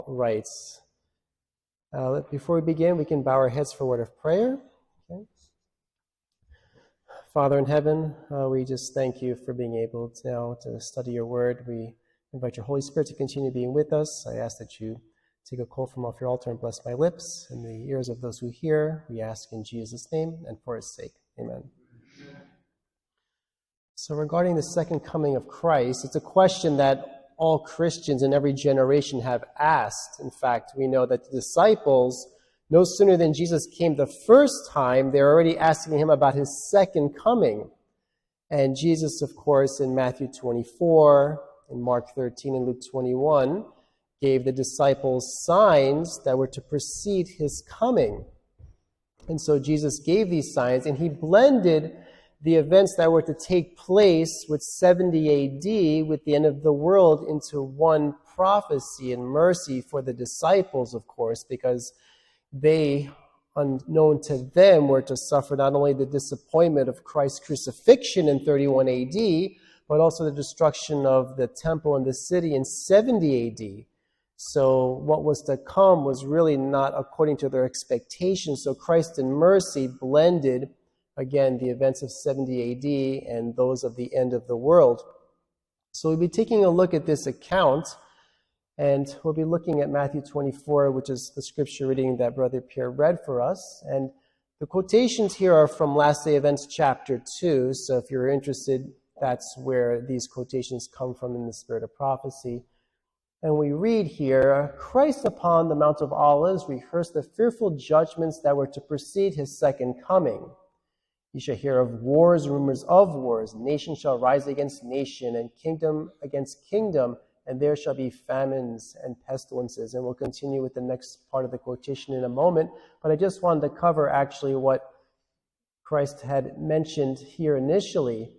Right. Before we begin, we can bow our heads for a word of prayer. Okay. Father in heaven, we just thank you for being able to study your word. We invite your Holy Spirit to continue being with us. I ask that you take a coal from off your altar and bless my lips and the ears of those who hear. We ask in Jesus' name and for his sake. Amen. So regarding the second coming of Christ, it's a question that all Christians in every generation have asked. In fact, we know that the disciples, no sooner than Jesus came the first time, they're already asking him about his second coming. And Jesus, of course, in Matthew 24, in Mark 13, and Luke 21, gave the disciples signs that were to precede his coming. And so Jesus gave these signs, and he blended the events that were to take place with 70 AD, with the end of the world, into one prophecy and mercy for the disciples, of course, because they, unknown to them, were to suffer not only the disappointment of Christ's crucifixion in 31 AD, but also the destruction of the temple and the city in 70 AD. So what was to come was really not according to their expectations. So Christ in mercy blended, again, the events of 70 AD and those of the end of the world. So we'll be taking a look at this account, and we'll be looking at Matthew 24, which is the scripture reading that Brother Pierre read for us. And the quotations here are from Last Day Events chapter 2, so if you're interested, that's where these quotations come from in the spirit of prophecy. And we read here, Christ upon the Mount of Olives rehearsed the fearful judgments that were to precede his second coming. You shall hear of wars, rumors of wars. Nation shall rise against nation, and kingdom against kingdom, and there shall be famines and pestilences. And we'll continue with the next part of the quotation in a moment. But I just wanted to cover actually what Christ had mentioned here initially.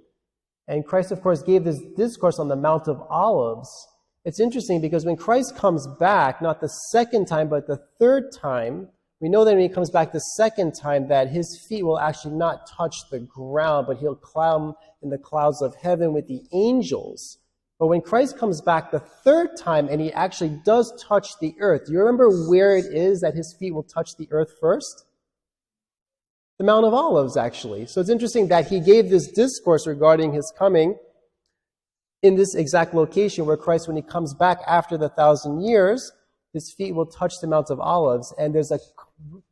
And Christ, of course, gave this discourse on the Mount of Olives. It's interesting because when Christ comes back, not the second time, but the third time, we know that when he comes back the second time that his feet will actually not touch the ground, but he'll climb in the clouds of heaven with the angels. But when Christ comes back the third time and he actually does touch the earth, do you remember where it is that his feet will touch the earth first? The Mount of Olives, actually. So it's interesting that he gave this discourse regarding his coming in this exact location where Christ, when he comes back after the 1,000 years, his feet will touch the Mount of Olives, and there's a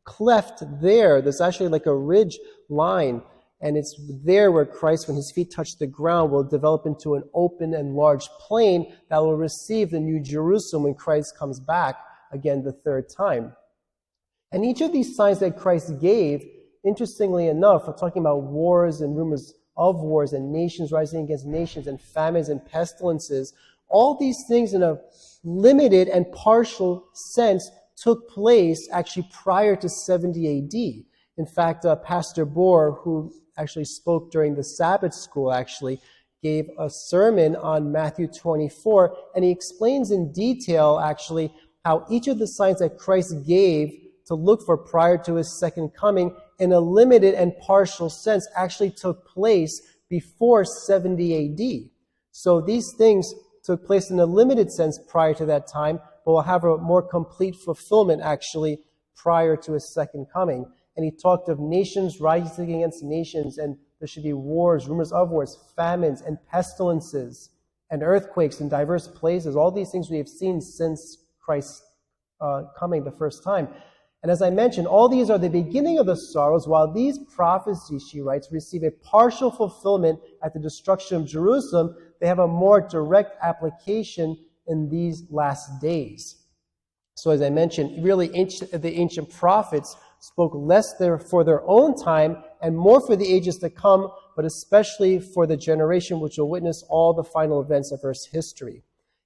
cleft there. There's actually like a ridge line, and it's there where Christ, when his feet touch the ground, will develop into an open and large plain that will receive the New Jerusalem when Christ comes back again the third time. And each of these signs that Christ gave, interestingly enough, we're talking about wars and rumors of wars and nations rising against nations and famines and pestilences. All these things in a limited and partial sense took place actually prior to 70 AD. In fact, Pastor Bohr, who actually spoke during the Sabbath school, actually gave a sermon on Matthew 24, and he explains in detail actually how each of the signs that Christ gave to look for prior to his second coming in a limited and partial sense actually took place before 70 AD. So these things took place in a limited sense prior to that time, but will have a more complete fulfillment actually prior to his second coming. And he talked of nations rising against nations, and there should be wars, rumors of wars, famines, and pestilences, and earthquakes in diverse places. All these things we have seen since Christ's coming the first time. And as I mentioned, all these are the beginning of the sorrows, while these prophecies, she writes, receive a partial fulfillment at the destruction of Jerusalem. They have a more direct application in these last days. So as I mentioned, really the ancient prophets spoke less for their own time and more for the ages to come, but especially for the generation which will witness all the final events of Earth's history.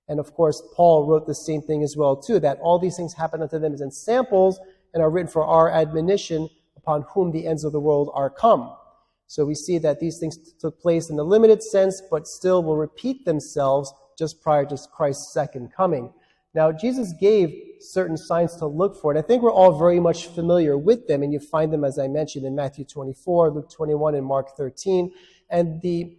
And of course, Paul wrote the same thing as well, too, that all these things happen unto them as in samples and are written for our admonition, upon whom the ends of the world are come. So we see that these things took place in a limited sense, but still will repeat themselves just prior to Christ's second coming. Now, Jesus gave certain signs to look for, and I think we're all very much familiar with them, and you find them, as I mentioned, in Matthew 24, Luke 21, and Mark 13. And the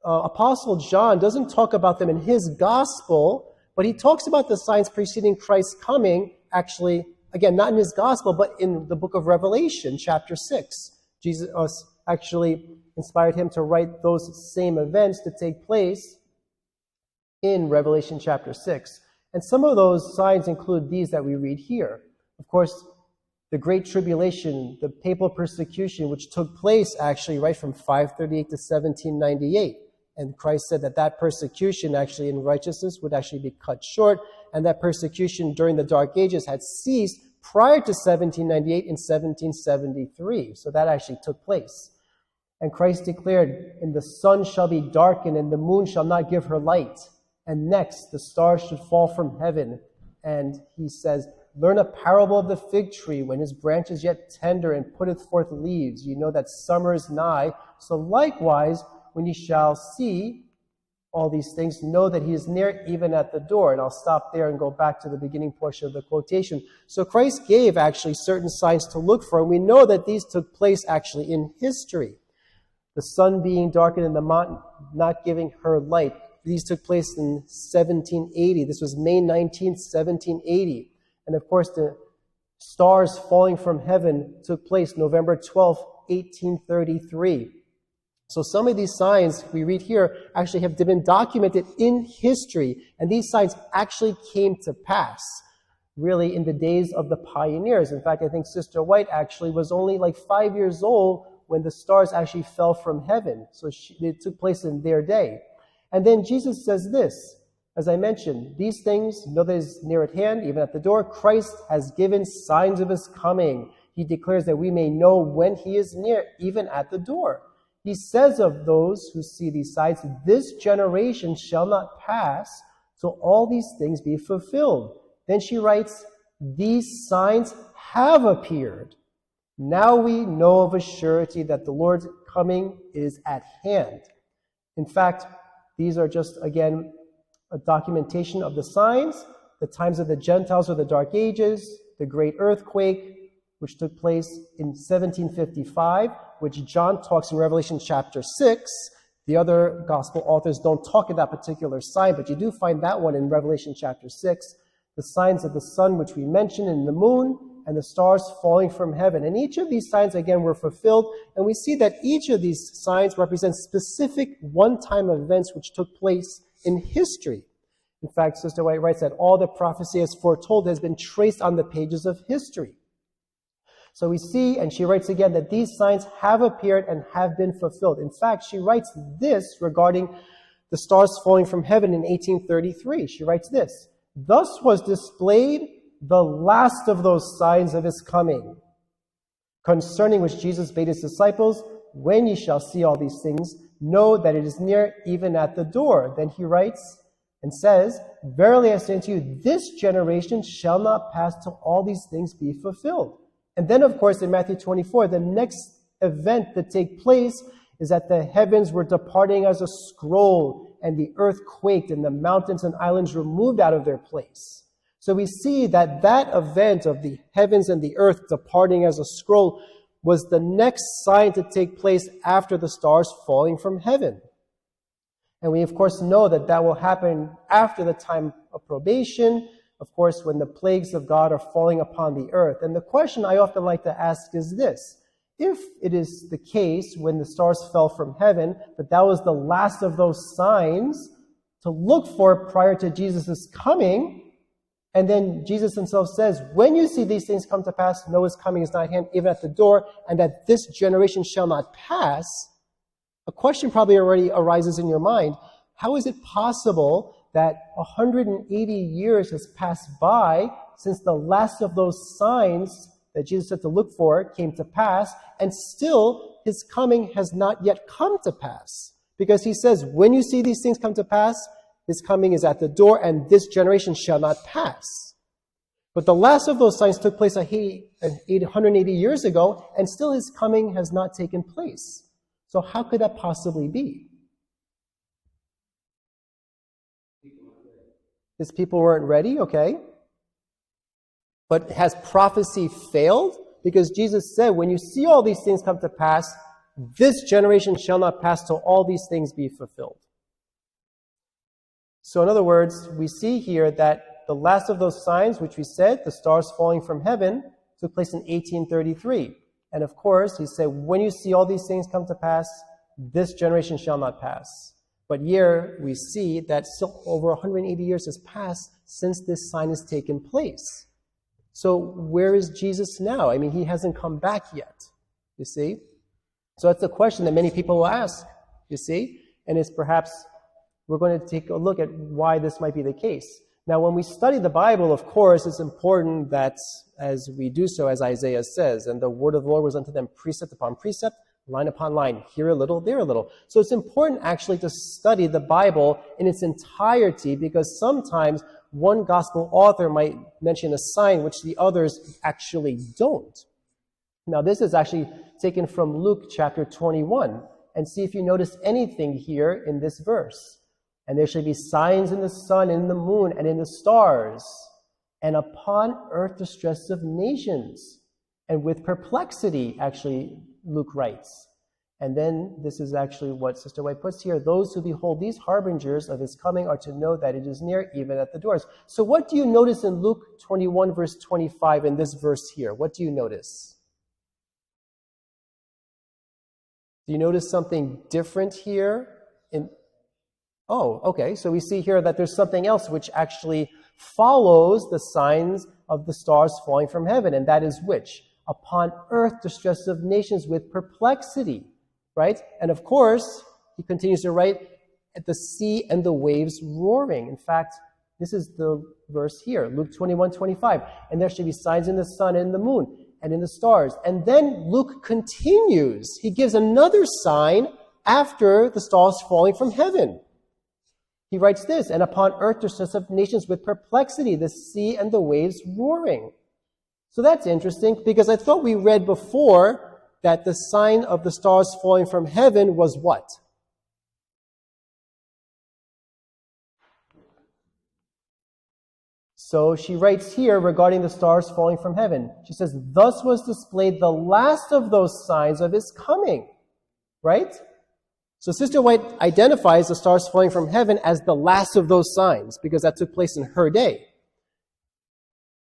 Apostle John doesn't talk about them in his gospel, But he talks about the signs preceding Christ's coming, actually, again, not in his gospel, but in the book of Revelation, chapter 6. Jesus actually inspired him to write those same events to take place in Revelation chapter 6. And some of those signs include these that we read here. Of course, the Great Tribulation, the papal persecution, which took place actually right from 538 to 1798. And Christ said that that persecution actually in righteousness would actually be cut short, and that persecution during the Dark Ages had ceased prior to 1798 in 1773. So that actually took place. And Christ declared, "And the sun shall be darkened, and the moon shall not give her light. And next, the stars should fall from heaven." And he says, "Learn a parable of the fig tree. When his branch is yet tender and putteth forth leaves, you know that summer is nigh. So likewise, when ye shall see all these things, know that he is near, even at the door." And I'll stop there and go back to the beginning portion of the quotation. So Christ gave actually certain signs to look for, and we know that these took place actually in history. The sun being darkened and the mountain not giving her light. These took place in 1780. This was May 19th, 1780. And of course, the stars falling from heaven took place November 12th, 1833. So some of these signs we read here actually have been documented in history, and these signs actually came to pass, really, in the days of the pioneers. In fact, I think Sister White actually was only like 5 years old when the stars actually fell from heaven. So it took place in their day. And then Jesus says this, as I mentioned, "These things, know that is near at hand, even at the door. Christ has given signs of his coming. He declares that we may know when he is near, even at the door. He says of those who see these signs, this generation shall not pass till all these things be fulfilled." Then she writes, "These signs have appeared. Now we know of a surety that the Lord's coming is at hand." In fact, these are just, again, a documentation of the signs, the times of the Gentiles or the Dark Ages, the great earthquake, which took place in 1755, which John talks in Revelation chapter 6. The other gospel authors don't talk of that particular sign, but you do find that one in Revelation chapter 6. The signs of the sun, which we mentioned, and the moon, and the stars falling from heaven. And each of these signs, again, were fulfilled. And we see that each of these signs represents specific one-time events which took place in history. In fact, Sister White writes that all the prophecy as foretold has been traced on the pages of history. So we see, and she writes again, that these signs have appeared and have been fulfilled. In fact, she writes this regarding the stars falling from heaven in 1833. She writes this, "Thus was displayed the last of those signs of his coming, concerning which Jesus bade his disciples, when ye shall see all these things, know that it is near, even at the door." Then he writes and says, "Verily I say unto you, this generation shall not pass till all these things be fulfilled." And then, of course, in Matthew 24, the next event that take place is that the heavens were departing as a scroll, and the earth quaked, and the mountains and islands were moved out of their place. So we see that that event of the heavens and the earth departing as a scroll was the next sign to take place after the stars falling from heaven. And we, of course, know that that will happen after the time of probation, of course, when the plagues of God are falling upon the earth. And the question I often like to ask is this: if it is the case when the stars fell from heaven, that that was the last of those signs to look for prior to Jesus' coming, and then Jesus himself says, "When you see these things come to pass, know his coming is not at hand, even at the door, and that this generation shall not pass," a question probably already arises in your mind. How is it possible that 180 years has passed by since the last of those signs that Jesus said to look for came to pass, and still his coming has not yet come to pass? Because he says, when you see these things come to pass, his coming is at the door, and this generation shall not pass. But the last of those signs took place 180 years ago, and still his coming has not taken place. So how could that possibly be? His people weren't ready, okay. But has prophecy failed? Because Jesus said, when you see all these things come to pass, this generation shall not pass till all these things be fulfilled. So in other words, we see here that the last of those signs, which we said, the stars falling from heaven, took place in 1833. And of course, he said, when you see all these things come to pass, this generation shall not pass. But here we see that still over 180 years has passed since this sign has taken place. So where is Jesus now? I mean, he hasn't come back yet, you see? So that's the question that many people will ask, you see? And it's perhaps we're going to take a look at why this might be the case. Now, when we study the Bible, of course, it's important that as we do so, as Isaiah says, and the word of the Lord was unto them precept upon precept, line upon line, here a little, there a little. So it's important actually to study the Bible in its entirety, because sometimes one gospel author might mention a sign which the others actually don't. Now, this is actually taken from Luke chapter 21, and see if you notice anything here in this verse. And there shall be signs in the sun, and in the moon, and in the stars, and upon earth distress of nations. And with perplexity, actually, Luke writes. And then this is actually what Sister White puts here. Those who behold these harbingers of his coming are to know that it is near, even at the doors. So what do you notice in Luke 21, verse 25, in this verse here? What do you notice? Do you notice something different here? Oh, okay. So we see here that there's something else which actually follows the signs of the stars falling from heaven, and that is which? Upon earth distress of nations with perplexity, right? And of course, he continues to write, at the sea and the waves roaring. In fact, this is the verse here, Luke 21:25. And there shall be signs in the sun and in the moon and in the stars. And then Luke continues. He gives another sign after the stars falling from heaven. He writes this, and upon earth distress of nations with perplexity, the sea and the waves roaring. So that's interesting, because I thought we read before that the sign of the stars falling from heaven was what? So she writes here regarding the stars falling from heaven. She says, thus was displayed the last of those signs of his coming. Right? So Sister White identifies the stars falling from heaven as the last of those signs, because that took place in her day.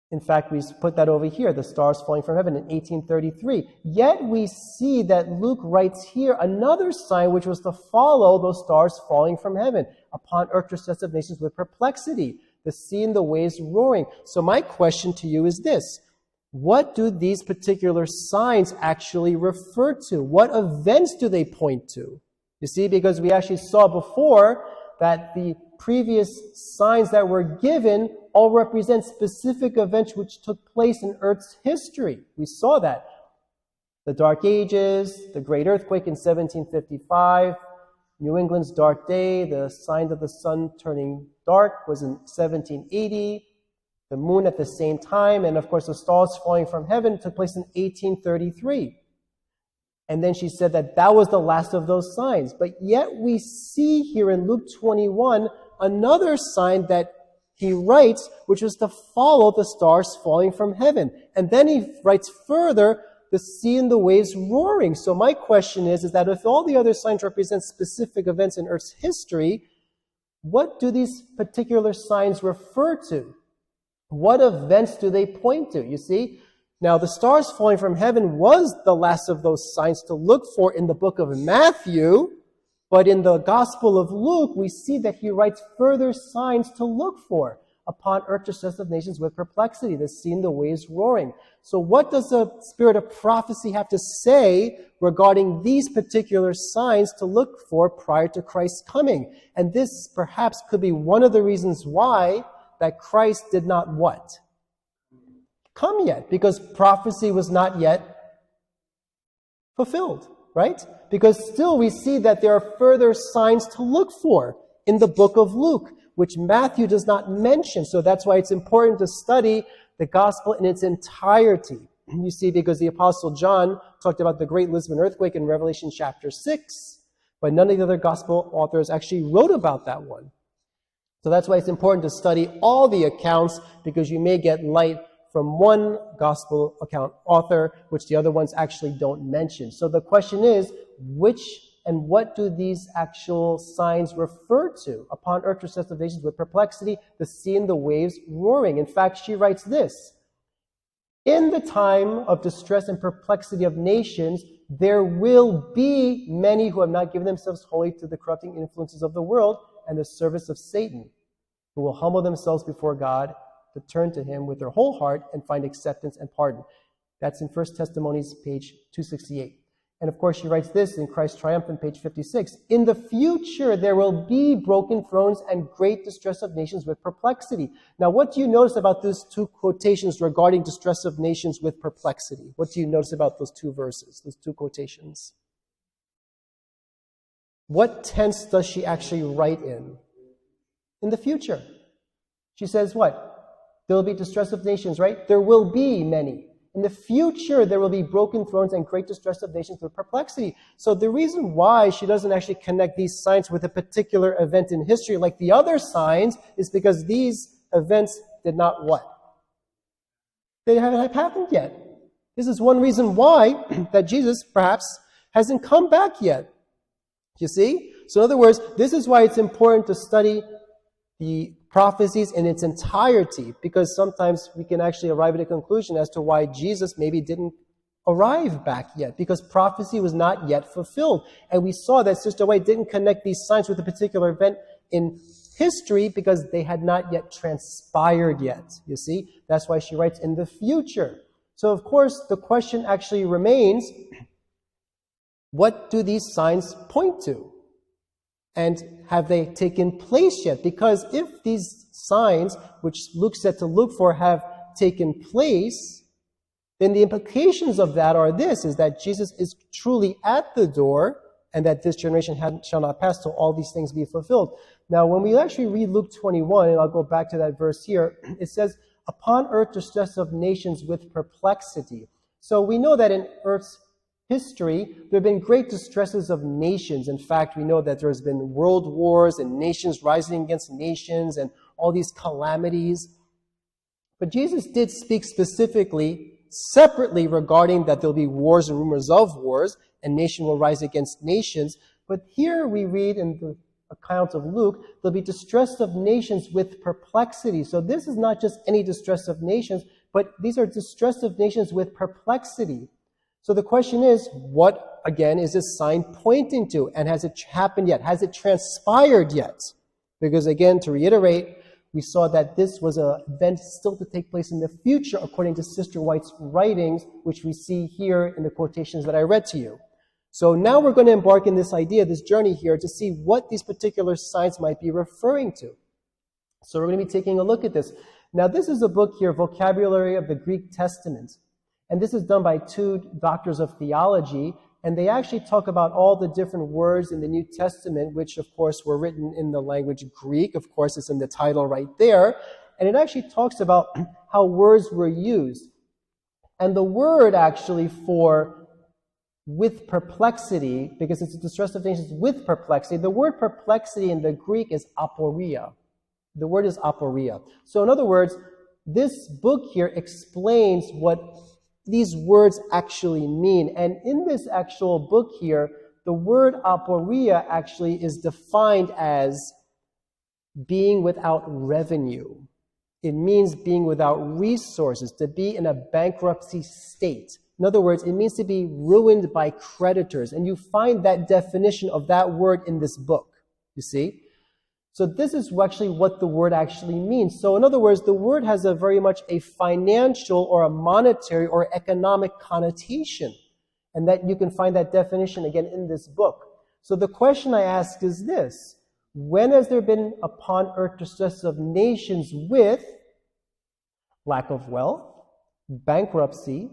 In fact, we put that over here, the stars falling from heaven in 1833. Yet we see that Luke writes here another sign which was to follow those stars falling from heaven. Upon earth distress of nations with perplexity, the sea and the waves roaring. So my question to you is this. What do these particular signs actually refer to? What events do they point to? You see, because we actually saw before that the previous signs that were given all represent specific events which took place in Earth's history. We saw that. The Dark Ages, the Great Earthquake in 1755, New England's Dark Day, the sign of the sun turning dark was in 1780, the moon at the same time, and of course the stars falling from heaven took place in 1833. And then she said that that was the last of those signs. But yet we see here in Luke 21 another sign that he writes, which was to follow the stars falling from heaven. And then he writes further, the sea and the waves roaring. So my question is that if all the other signs represent specific events in Earth's history, what do these particular signs refer to? What events do they point to? You see? Now, the stars falling from heaven was the last of those signs to look for in the book of Matthew, but in the Gospel of Luke, we see that he writes further signs to look for. Upon earth distress of nations with perplexity, the sea and the waves roaring. So what does the spirit of prophecy have to say regarding these particular signs to look for prior to Christ's coming? And this perhaps could be one of the reasons why that Christ did not what? Come yet, because prophecy was not yet fulfilled, right? Because still we see that there are further signs to look for in the book of Luke, which Matthew does not mention. So that's why it's important to study the gospel in its entirety. You see, because the Apostle John talked about the Great Lisbon earthquake in Revelation chapter 6, but none of the other gospel authors actually wrote about that one. So that's why it's important to study all the accounts, because you may get light from one gospel account author, which the other ones actually don't mention. So the question is, which And what do these actual signs refer to? Upon earth distress of nations with perplexity, the sea and the waves roaring. In fact, she writes this: in the time of distress and perplexity of nations, there will be many who have not given themselves wholly to the corrupting influences of the world and the service of Satan, who will humble themselves before God to turn to him with their whole heart and find acceptance and pardon. That's in 1 Testimonies, page 268. And of course, she writes this in Christ Triumphant, page 56. In the future, there will be broken thrones and great distress of nations with perplexity. Now, what do you notice about those two quotations regarding distress of nations with perplexity? What do you notice about those two verses, those two quotations? What tense does she actually write in? In the future. She says what? There will be distress of nations, right? There will be many. In the future, there will be broken thrones and great distress of nations with perplexity. So the reason why she doesn't actually connect these signs with a particular event in history like the other signs is because these events did not what? They haven't happened yet. This is one reason why that Jesus perhaps hasn't come back yet. You see? So in other words, this is why it's important to study the prophecies in its entirety, because sometimes we can actually arrive at a conclusion as to why Jesus maybe didn't arrive back yet, because prophecy was not yet fulfilled. And we saw that Sister White didn't connect these signs with a particular event in history because they had not yet transpired yet. You see? That's why she writes in the future. So of course, the question actually remains, what do these signs point to? And have they taken place yet? Because if these signs, which Luke said to look for, have taken place, then the implications of that are this, is that Jesus is truly at the door and that this generation shall not pass till all these things be fulfilled. Now, when we actually read Luke 21, and I'll go back to that verse here, it says, upon earth distress of nations with perplexity. So we know that in earth's history, there have been great distresses of nations. In fact, we know that there's been world wars and nations rising against nations and all these calamities. But Jesus did speak specifically, separately regarding that there'll be wars and rumors of wars, and nation will rise against nations. But here we read in the account of Luke, there'll be distress of nations with perplexity. So this is not just any distress of nations, but these are distress of nations with perplexity. So the question is, what, again, is this sign pointing to? And has it happened yet? Has it transpired yet? Because, again, to reiterate, we saw that this was an event still to take place in the future, according to Sister White's writings, which we see here in the quotations that I read to you. So now we're going to embark in this idea, this journey here, to see what these particular signs might be referring to. So we're going to be taking a look at this. Now, this is a book here, Vocabulary of the Greek Testament. And this is done by two doctors of theology, and they actually talk about all the different words in the New Testament, which, of course, were written in the language Greek. Of course, it's in the title right there. And it actually talks about how words were used. And the word actually for with perplexity, because it's a distress of nations with perplexity, the word perplexity in the Greek is aporia. The word is aporia. So in other words, this book here explains what these words actually mean. And in this actual book here, the word aporia actually is defined as being without revenue. It means being without resources, to be in a bankruptcy state. In other words, it means to be ruined by creditors. And you find that definition of that word in this book, you see? So this is actually what the word actually means. So in other words, the word has a very much a financial or a monetary or economic connotation. And that you can find that definition again in this book. So the question I ask is this: when has there been upon earth distress of nations with lack of wealth, bankruptcy,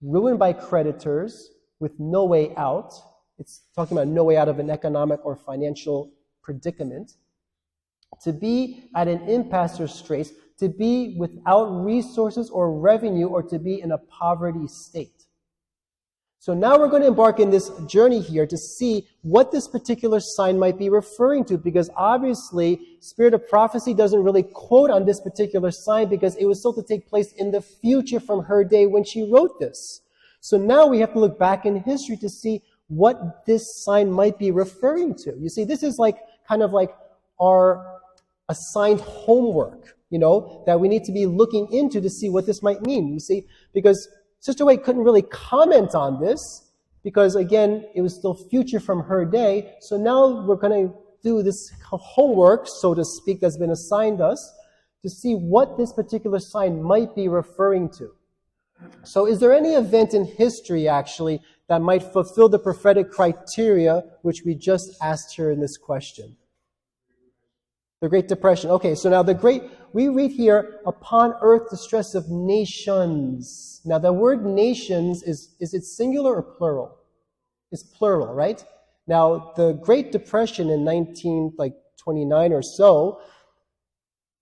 ruined by creditors, with no way out? It's talking about no way out of an economic or financial predicament. To be at an impasse or straits, to be without resources or revenue, or to be in a poverty state. So now we're going to embark in this journey here to see what this particular sign might be referring to, because obviously Spirit of Prophecy doesn't really quote on this particular sign because it was still to take place in the future from her day when she wrote this. So now we have to look back in history to see what this sign might be referring to. You see, this is kind of like our assigned homework, that we need to be looking into to see what this might mean, you see, because Sister White couldn't really comment on this because, again, it was still future from her day. So now we're going to do this homework, so to speak, that's been assigned us to see what this particular sign might be referring to. So is there any event in history, actually, that might fulfill the prophetic criteria which we just asked here in this question? The Great Depression. Okay, so now we read here, upon earth distress of nations. Now the word nations, is it singular or plural? It's plural, right? Now the Great Depression in 1929 or so,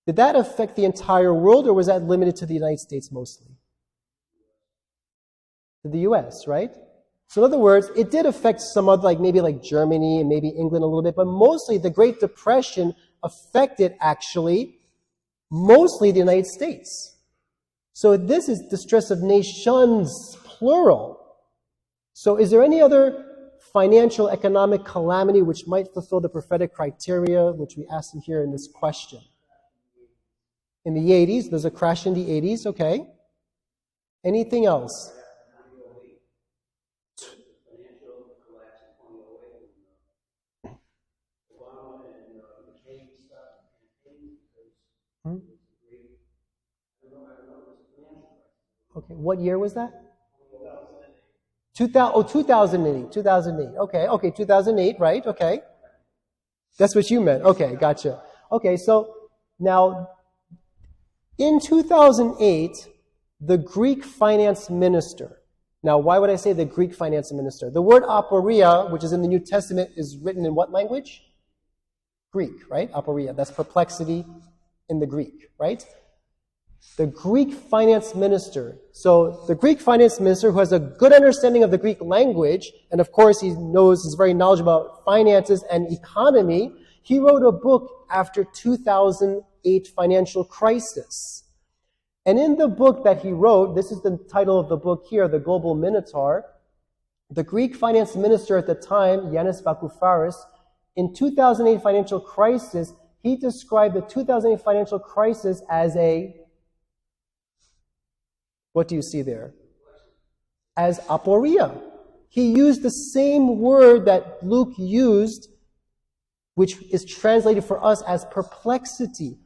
did that affect the entire world, or was that limited to the United States mostly? To the U.S., right? So in other words, it did affect some other, maybe Germany and maybe England a little bit, but mostly the Great Depression affected actually mostly the United States. So this is distress of nations, plural. So is there any other financial, economic calamity which might fulfill the prophetic criteria which we asked in here in this question? In the 80s, there's a crash in the 80s, okay. Anything else? Okay, what year was that? 2008. 2008. Okay, 2008, right? Okay. That's what you meant. Okay, gotcha. Okay, so now in 2008, the Greek finance minister. Now, why would I say the Greek finance minister? The word aporia, which is in the New Testament, is written in what language? Greek, right? Aporia. That's perplexity in the Greek, right? The Greek finance minister. So the Greek finance minister, who has a good understanding of the Greek language, and of course he's very knowledgeable about finances and economy, he wrote a book after 2008 financial crisis. And in the book that he wrote, this is the title of the book here, The Global Minotaur, the Greek finance minister at the time, Yanis Varoufakis, in 2008 financial crisis, he described the 2008 financial crisis as what do you see there? As aporia. He used the same word that Luke used, which is translated for us as perplexity.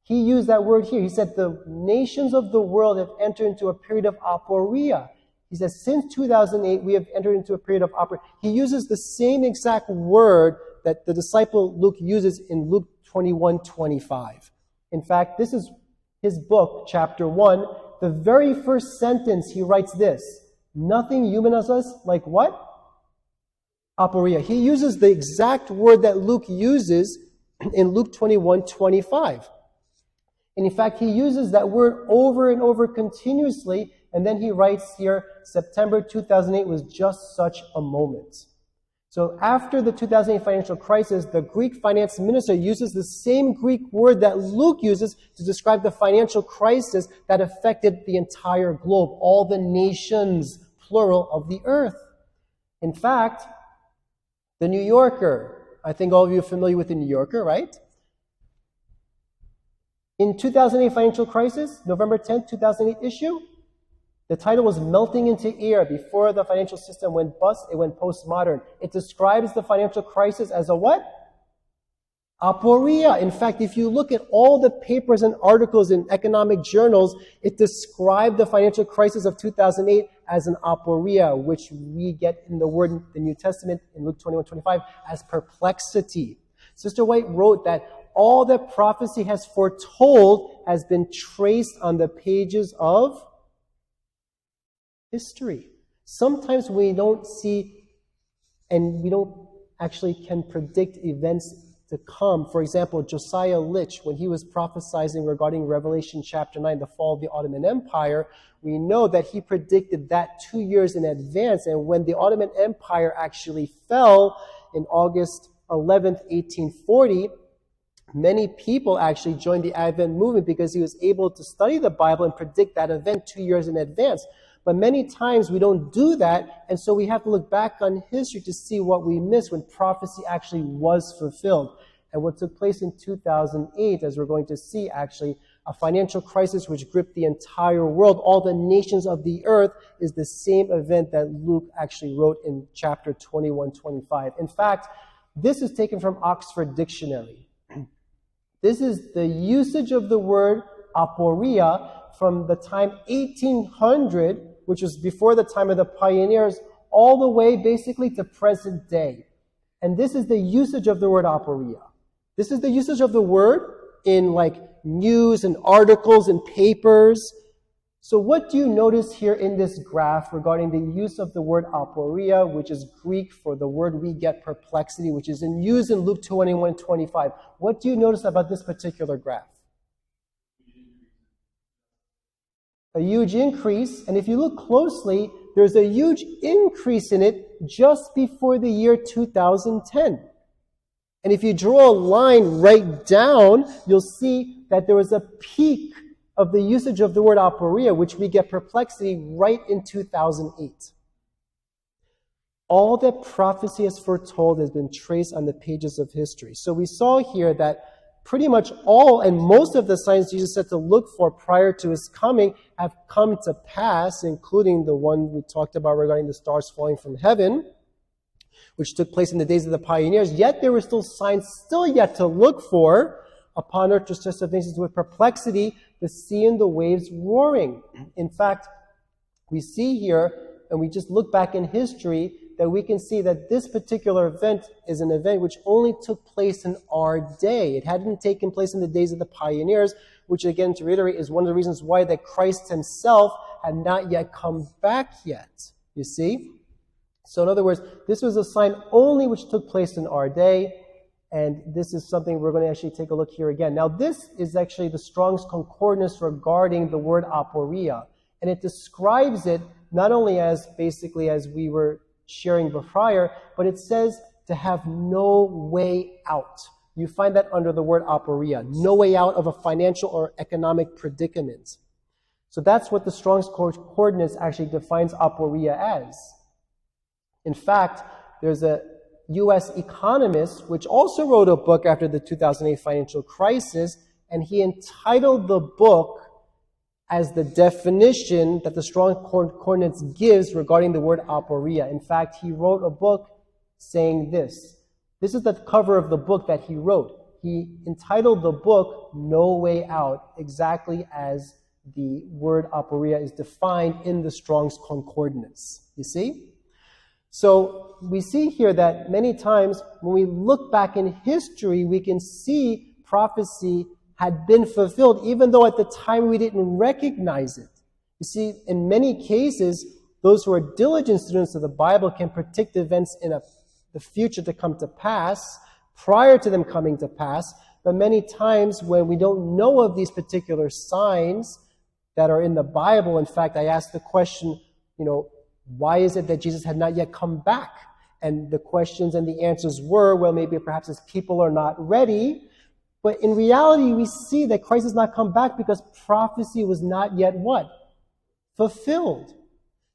He used that word here. He said the nations of the world have entered into a period of aporia. He says since 2008, we have entered into a period of aporia. He uses the same exact word that the disciple Luke uses in Luke 21:25. In fact, this is his book, chapter 1. The very first sentence, he writes this: nothing humanizes us like what? Aporia. He uses the exact word that Luke uses in Luke 21:25. And in fact, he uses that word over and over continuously, and then he writes here, September 2008 was just such a moment. So after the 2008 financial crisis, the Greek finance minister uses the same Greek word that Luke uses to describe the financial crisis that affected the entire globe, all the nations, plural, of the earth. In fact, the New Yorker, I think all of you are familiar with the New Yorker, right? In 2008 financial crisis, November 10th, 2008 issue, the title was Melting into Air. Before the financial system went bust, it went postmodern. It describes the financial crisis as a what? Aporia. In fact, if you look at all the papers and articles in economic journals, it described the financial crisis of 2008 as an aporia, which we get in the word in the New Testament in Luke 21:25 as perplexity. Sister White wrote that all that prophecy has foretold has been traced on the pages of history. Sometimes we don't see and we don't actually can predict events to come. For example, Josiah Litch, when he was prophesying regarding Revelation chapter 9, the fall of the Ottoman Empire, we know that he predicted that 2 years in advance. And when the Ottoman Empire actually fell in August 11th, 1840, many people actually joined the Advent movement because he was able to study the Bible and predict that event 2 years in advance. But many times we don't do that, and so we have to look back on history to see what we missed when prophecy actually was fulfilled. And what took place in 2008, as we're going to see actually, a financial crisis which gripped the entire world, all the nations of the earth, is the same event that Luke actually wrote in chapter 21-25. In fact, this is taken from Oxford Dictionary. This is the usage of the word aporia from the time 1800, which was before the time of the pioneers, all the way basically to present day. And this is the usage of the word aporia. This is the usage of the word in news and articles and papers. So what do you notice here in this graph regarding the use of the word aporia, which is Greek for the word we get perplexity, which is used in Luke 21:25? What do you notice about this particular graph? A huge increase, and if you look closely, there's a huge increase in it just before the year 2010. And if you draw a line right down, you'll see that there was a peak of the usage of the word aporia, which we get perplexity, right in 2008. All that prophecy has foretold has been traced on the pages of history. So we saw here that pretty much all and most of the signs Jesus said to look for prior to his coming have come to pass, including the one we talked about regarding the stars falling from heaven, which took place in the days of the pioneers. Yet there were still signs still yet to look for. Upon earth, distress of nations with perplexity, the sea and the waves roaring. In fact, we see here, and we just look back in history, that we can see that this particular event is an event which only took place in our day. It hadn't taken place in the days of the pioneers, which again, to reiterate, is one of the reasons why that Christ himself had not yet come back yet. You see? So in other words, this was a sign only which took place in our day. And this is something we're going to actually take a look here again. Now, this is actually the Strong's Concordance regarding the word aporia. And it describes it not only as basically as we were sharing prior, but it says to have no way out. You find that under the word aporia, no way out of a financial or economic predicament. So that's what the Strong's Concordance actually defines aporia as. In fact, there's a U.S. economist, which also wrote a book after the 2008 financial crisis, and he entitled the book as the definition that the Strong's Concordance gives regarding the word aporia. In fact, he wrote a book saying this. This is the cover of the book that he wrote. He entitled the book No Way Out, exactly as the word aporia is defined in the Strong's Concordance. You see? So we see here that many times when we look back in history, we can see prophecy had been fulfilled, even though at the time we didn't recognize it. You see, in many cases, those who are diligent students of the Bible can predict events in the future to come to pass prior to them coming to pass. But many times when we don't know of these particular signs that are in the Bible, in fact, I asked the question, why is it that Jesus had not yet come back? And the questions and the answers were, well, maybe perhaps his people are not ready. But in reality, we see that Christ has not come back because prophecy was not yet what? Fulfilled.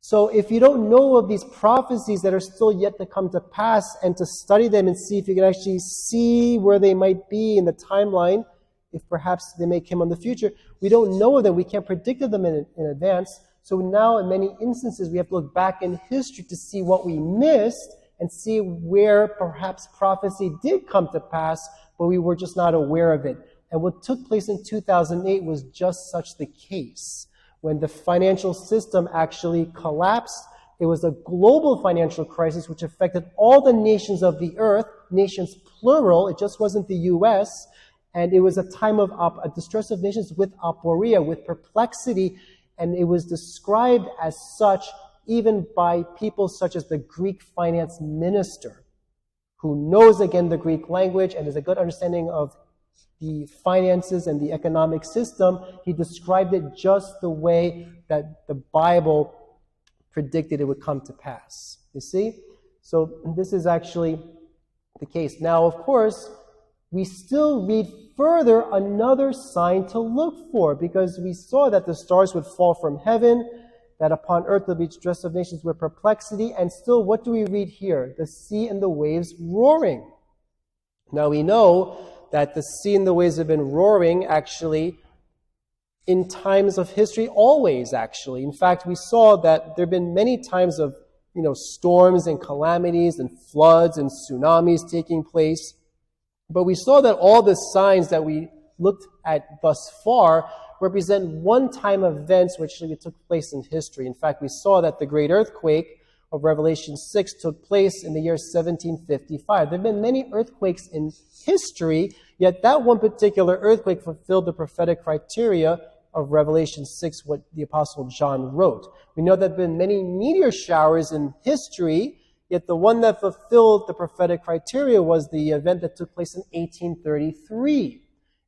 So if you don't know of these prophecies that are still yet to come to pass and to study them and see if you can actually see where they might be in the timeline, if perhaps they may come in the future, we don't know of them. We can't predict them in advance. So now, in many instances, we have to look back in history to see what we missed and see where perhaps prophecy did come to pass, but we were just not aware of it. And what took place in 2008 was just such the case. When the financial system actually collapsed, it was a global financial crisis which affected all the nations of the earth, nations plural, it just wasn't the U.S., and it was a time of a distress of nations with aporia, with perplexity. And it was described as such even by people such as the Greek finance minister, who knows, again, the Greek language and has a good understanding of the finances and the economic system. He described it just the way that the Bible predicted it would come to pass. You see? So this is actually the case. Now, of course, we still read further another sign to look for, because we saw that the stars would fall from heaven, that upon earth there'll be distress of nations with perplexity. And still, what do we read here? The sea and the waves roaring. Now we know that the sea and the waves have been roaring actually in times of history, always actually. In fact, we saw that there have been many times of storms and calamities and floods and tsunamis taking place. But we saw that all the signs that we looked at thus far represent one-time events which took place in history. In fact, we saw that the great earthquake of Revelation 6 took place in the year 1755. There have been many earthquakes in history, yet that one particular earthquake fulfilled the prophetic criteria of Revelation 6, what the Apostle John wrote. We know there have been many meteor showers in history, yet the one that fulfilled the prophetic criteria was the event that took place in 1833.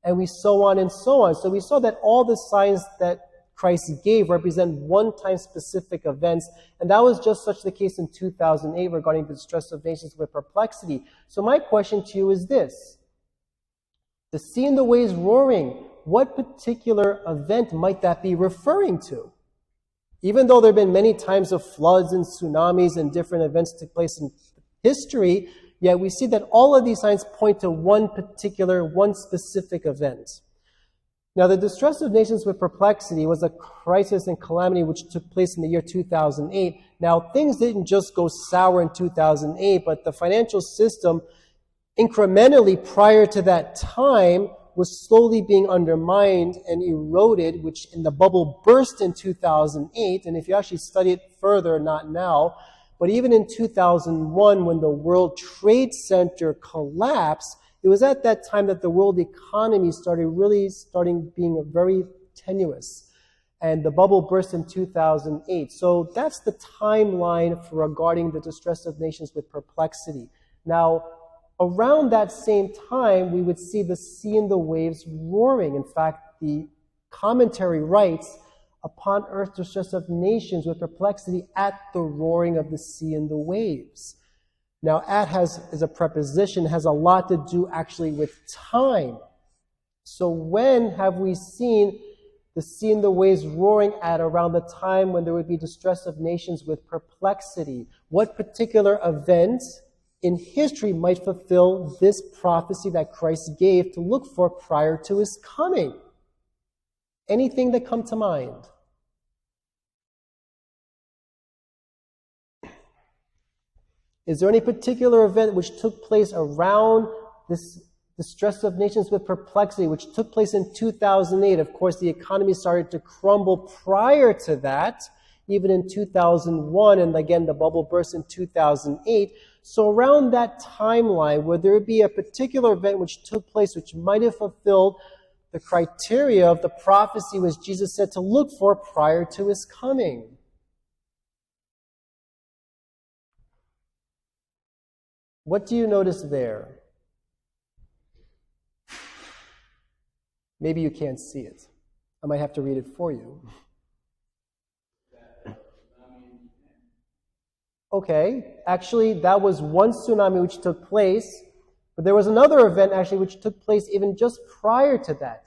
And we so on and so on. So we saw that all the signs that Christ gave represent one-time specific events, and that was just such the case in 2008 regarding the distress of nations with perplexity. So my question to you is this. The sea and the waves roaring, what particular event might that be referring to? Even though there have been many times of floods and tsunamis and different events took place in history, yet we see that all of these signs point to one specific event. Now, the distress of nations with perplexity was a crisis and calamity which took place in the year 2008. Now, things didn't just go sour in 2008, but the financial system incrementally prior to that time was slowly being undermined and eroded, which in the bubble burst in 2008. And if you actually study it further, not now, but even in 2001, when the World Trade Center collapsed, it was at that time that the world economy started being very tenuous. And the bubble burst in 2008. So that's the timeline for regarding the distress of nations with perplexity. Now, around that same time, we would see the sea and the waves roaring. In fact, the commentary writes, upon earth distress of nations with perplexity at the roaring of the sea and the waves. Now, is a preposition, has a lot to do actually with time. So when have we seen the sea and the waves roaring at around the time when there would be distress of nations with perplexity? What particular event in history might fulfill this prophecy that Christ gave to look for prior to his coming? Anything that come to mind? Is there any particular event which took place around this distress of nations with perplexity, which took place in 2008? Of course, the economy started to crumble prior to that, even in 2001, and again, the bubble burst in 2008. So around that timeline, would there be a particular event which took place which might have fulfilled the criteria of the prophecy which Jesus said to look for prior to his coming? What do you notice there? Maybe you can't see it. I might have to read it for you. Okay, actually, that was one tsunami which took place, but there was another event actually which took place even just prior to that.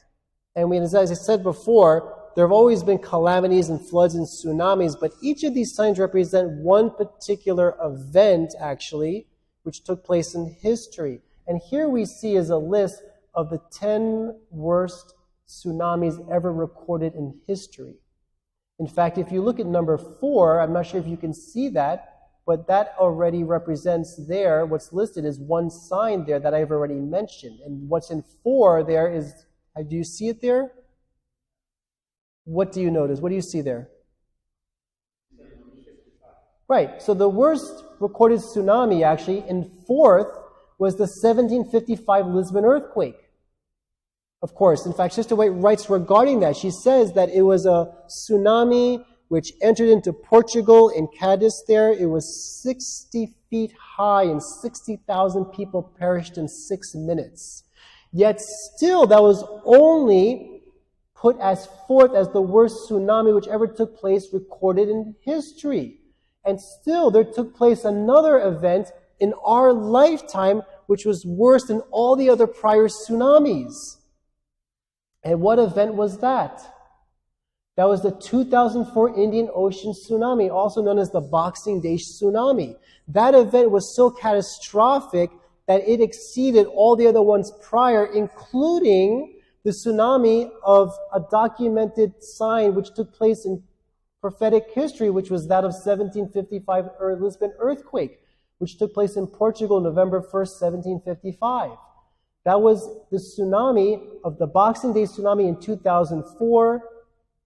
And as I said before, there have always been calamities and floods and tsunamis, but each of these signs represent one particular event, actually, which took place in history. And here we see is a list of the 10 worst tsunamis ever recorded in history. In fact, if you look at number 4, I'm not sure if you can see that, but that already represents there, what's listed is one sign there that I've already mentioned. And what's in 4 there is, do you see it there? What do you notice? What do you see there? Right, so the worst recorded tsunami actually in 4th was the 1755 Lisbon earthquake. Of course, in fact, Sister White writes regarding that. She says that it was a tsunami which entered into Portugal in Cadiz there. It was 60 feet high and 60,000 people perished in 6 minutes. Yet still, that was only put as 4th as the worst tsunami which ever took place recorded in history. And still, there took place another event in our lifetime which was worse than all the other prior tsunamis. And what event was that? That was the 2004 Indian Ocean tsunami, also known as the Boxing Day tsunami. That event was so catastrophic that it exceeded all the other ones prior, including the tsunami of a documented sign which took place in prophetic history, which was that of 1755 Lisbon earthquake, which took place in Portugal, November 1st, 1755. That was the tsunami of the Boxing Day tsunami in 2004,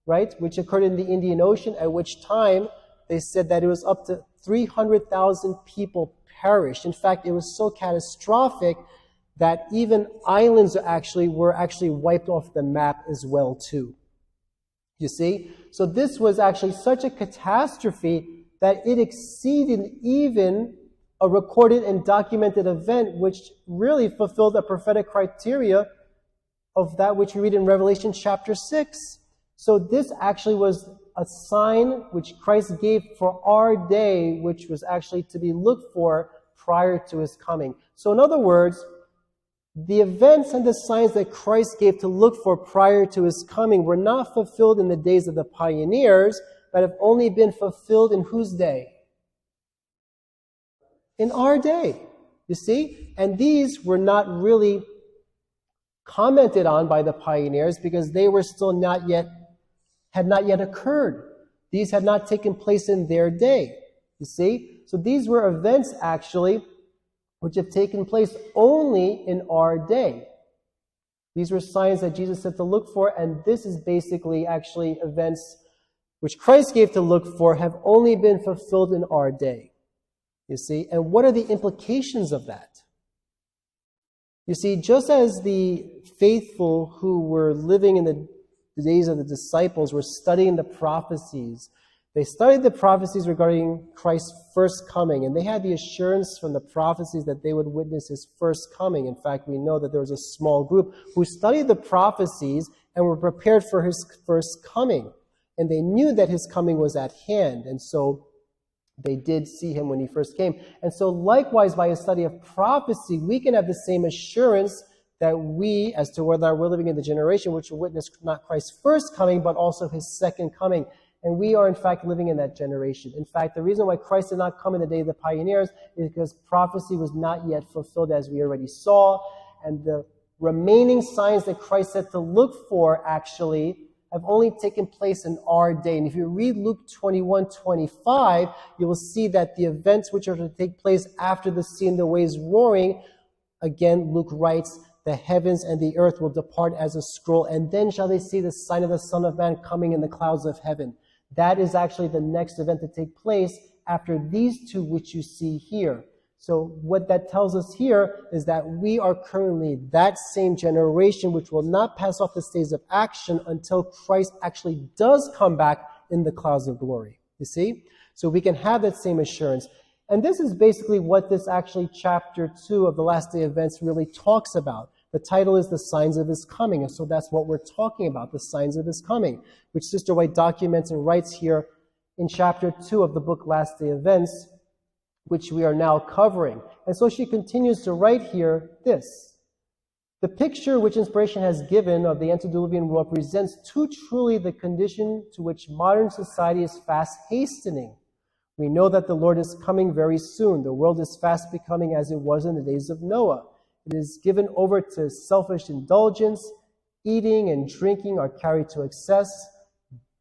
right, which occurred in the Indian Ocean, at which time they said that it was up to 300,000 people perished. In fact, it was so catastrophic that even islands were actually wiped off the map as well, too. You see? So this was actually such a catastrophe that it exceeded even a recorded and documented event, which really fulfilled the prophetic criteria of that which we read in Revelation chapter 6. So this actually was a sign which Christ gave for our day, which was actually to be looked for prior to his coming. So in other words, the events and the signs that Christ gave to look for prior to his coming were not fulfilled in the days of the pioneers, but have only been fulfilled in whose day? In our day, you see? And these were not really commented on by the pioneers because they were still had not yet occurred. These had not taken place in their day, you see? So these were events actually which have taken place only in our day. These were signs that Jesus said to look for, and this is basically actually events which Christ gave to look for have only been fulfilled in our day. You see? And what are the implications of that? You see, just as the faithful who were living in the days of the disciples were studying the prophecies, they studied the prophecies regarding Christ's first coming, and they had the assurance from the prophecies that they would witness his first coming. In fact, we know that there was a small group who studied the prophecies and were prepared for his first coming. And they knew that his coming was at hand, and so they did see him when he first came. And so likewise, by a study of prophecy, we can have the same assurance that we, as to whether we're living in the generation which will witness not Christ's first coming, but also his second coming. And we are, in fact, living in that generation. In fact, the reason why Christ did not come in the day of the pioneers is because prophecy was not yet fulfilled, as we already saw. And the remaining signs that Christ said to look for, actually, have only taken place in our day. And if you read Luke 21:25, you will see that the events which are to take place after the sea and the waves roaring, again, Luke writes, the heavens and the earth will depart as a scroll, and then shall they see the sign of the Son of Man coming in the clouds of heaven. That is actually the next event to take place after these two which you see here. So what that tells us here is that we are currently that same generation which will not pass off the stage of action until Christ actually does come back in the clouds of glory. You see? So we can have that same assurance. And this is basically what this actually chapter 2 of the last day events really talks about. The title is The Signs of His Coming. And so that's what we're talking about, the signs of His coming, which Sister White documents and writes here in chapter 2 of the book Last Day Events, which we are now covering. And so she continues to write here this. The picture which inspiration has given of the antediluvian world presents too truly the condition to which modern society is fast hastening. We know that the Lord is coming very soon. The world is fast becoming as it was in the days of Noah. It is given over to selfish indulgence. Eating and drinking are carried to excess.